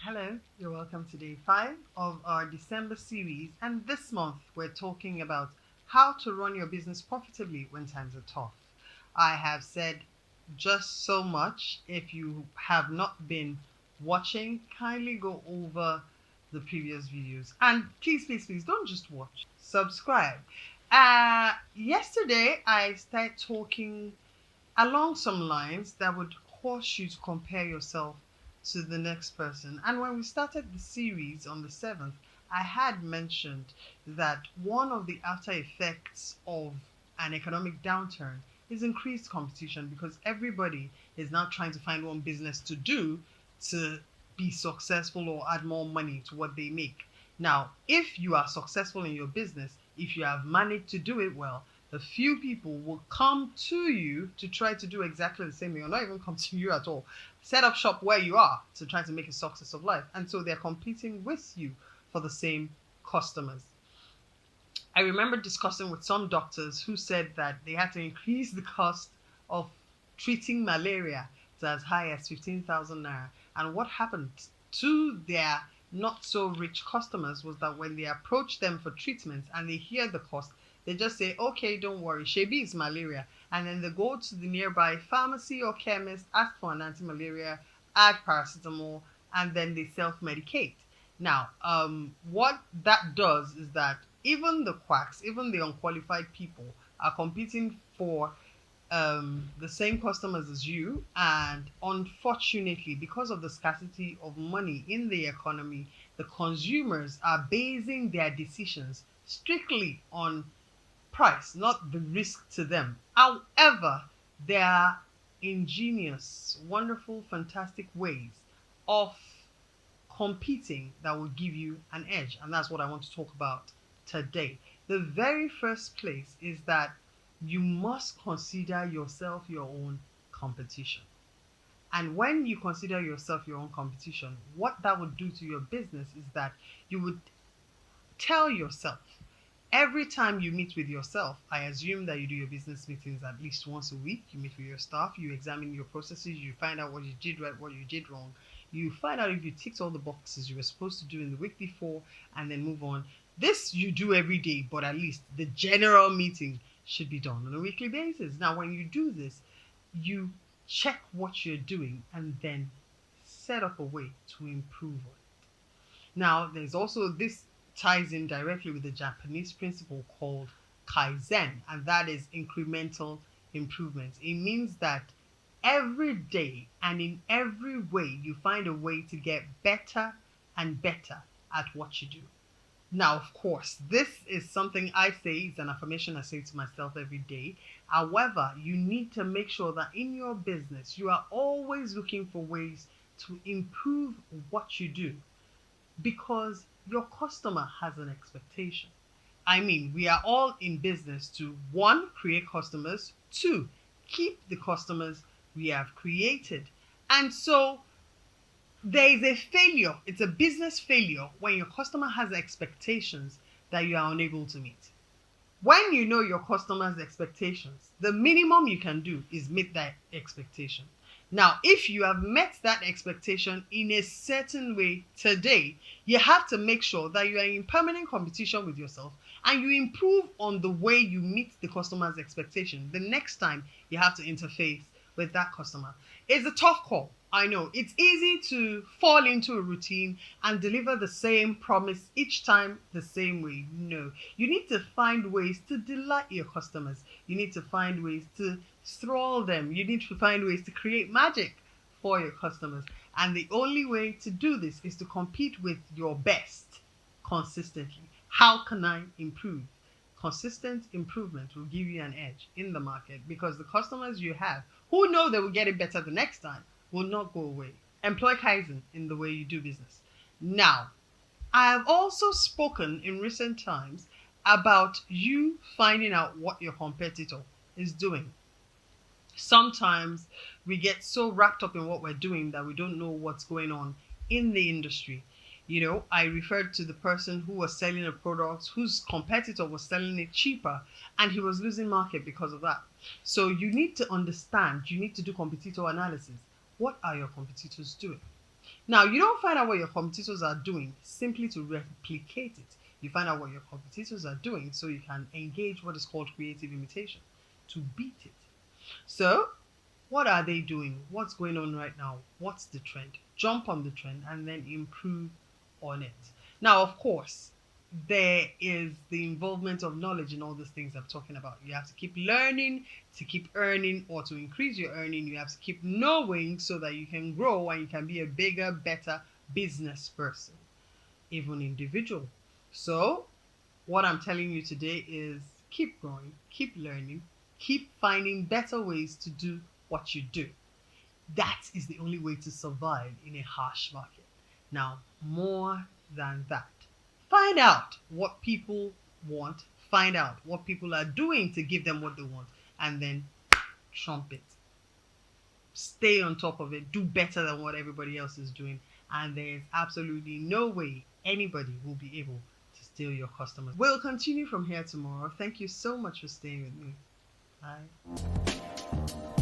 Hello, you're welcome to day 5 of our December series, and this month we're talking about how to run your business profitably when times are tough. I have said just so much. If you have not been watching, kindly go over the previous videos and please don't just watch, subscribe. Yesterday I started talking along some lines that would cause you to compare yourself to the next person. And when we started the series on the 7th, I had mentioned that one of the after effects of an economic downturn is increased competition because everybody is now trying to find one business to do to be successful or add more money to what they make. Now, if you are successful in your business, if you have managed to do it well, a few people will come to you to try to do exactly the same thing, or not even come to you at all. Set up shop where you are to try to make a success of life. And so they're competing with you for the same customers. I remember discussing with some doctors who said that they had to increase the cost of treating malaria to as high as 15,000 naira. And what happened to their not so rich customers was that when they approach them for treatment and they hear the cost, they just say, okay, don't worry, shebi is malaria. And then they go to the nearby pharmacy or chemist, ask for an anti-malaria, add paracetamol, and then they self-medicate. Now, what that does is that even the quacks, even the unqualified people are competing for the same customers as you. And unfortunately, because of the scarcity of money in the economy, the consumers are basing their decisions strictly on price, not the risk to them. However, there are ingenious, wonderful, fantastic ways of competing that will give you an edge. And that's what I want to talk about today. The very first place is that you must consider yourself your own competition. And when you consider yourself your own competition, what that would do to your business is that you would tell yourself, every time you meet with yourself, I assume that you do your business meetings at least once a week. You meet with your staff, you examine your processes, you find out what you did right, what you did wrong. You find out if you ticked all the boxes you were supposed to do in the week before, and then move on. This you do every day, but at least the general meeting should be done on a weekly basis. Now, when you do this, you check what you're doing and then set up a way to improve on it. Now, there's also this ties in directly with the Japanese principle called Kaizen, and that is incremental improvement. It means that every day and in every way you find a way to get better and better at what you do. Now, of course, this is something I say, it's an affirmation I say to myself every day. However, you need to make sure that in your business, you are always looking for ways to improve what you do, because your customer has an expectation. I mean, we are all in business to, one, create customers, two, keep the customers we have created. And so there is a failure. It's a business failure when your customer has expectations that you are unable to meet. When you know your customer's expectations, the minimum you can do is meet that expectation. Now, if you have met that expectation in a certain way today, you have to make sure that you are in permanent competition with yourself and you improve on the way you meet the customer's expectation the next time you have to interface with that customer. It's a tough call. I know it's easy to fall into a routine and deliver the same promise each time the same way. No, you need to find ways to delight your customers. You need to find ways to thrall them. You need to find ways to create magic for your customers. And the only way to do this is to compete with your best consistently. How can I improve? Consistent improvement will give you an edge in the market because the customers you have who know they will get it better the next time will not go away. Employ Kaizen in the way you do business. Now, I have also spoken in recent times about you finding out what your competitor is doing. Sometimes we get so wrapped up in what we're doing that we don't know what's going on in the industry. I referred to the person who was selling a product whose competitor was selling it cheaper and he was losing market because of that. So you need to understand, you need to do competitor analysis. What are your competitors doing? Now, you don't find out what your competitors are doing simply to replicate it. You find out what your competitors are doing so you can engage what is called creative imitation to beat it. So, what are they doing? What's going on right now? What's the trend? Jump on the trend and then improve on it. Now, of course, there is the involvement of knowledge in all these things I'm talking about. You have to keep learning to keep earning, or to increase your earning. You have to keep knowing so that you can grow and you can be a bigger, better business person, even individual. So, what I'm telling you today is keep growing, keep learning, keep finding better ways to do what you do. That is the only way to survive in a harsh market. Now, more than that, find out what people want, find out what people are doing to give them what they want, and then trump it. Stay on top of it, do better than what everybody else is doing, and there's absolutely no way anybody will be able to steal your customers. We'll continue from here tomorrow. Thank you so much for staying with me. Bye.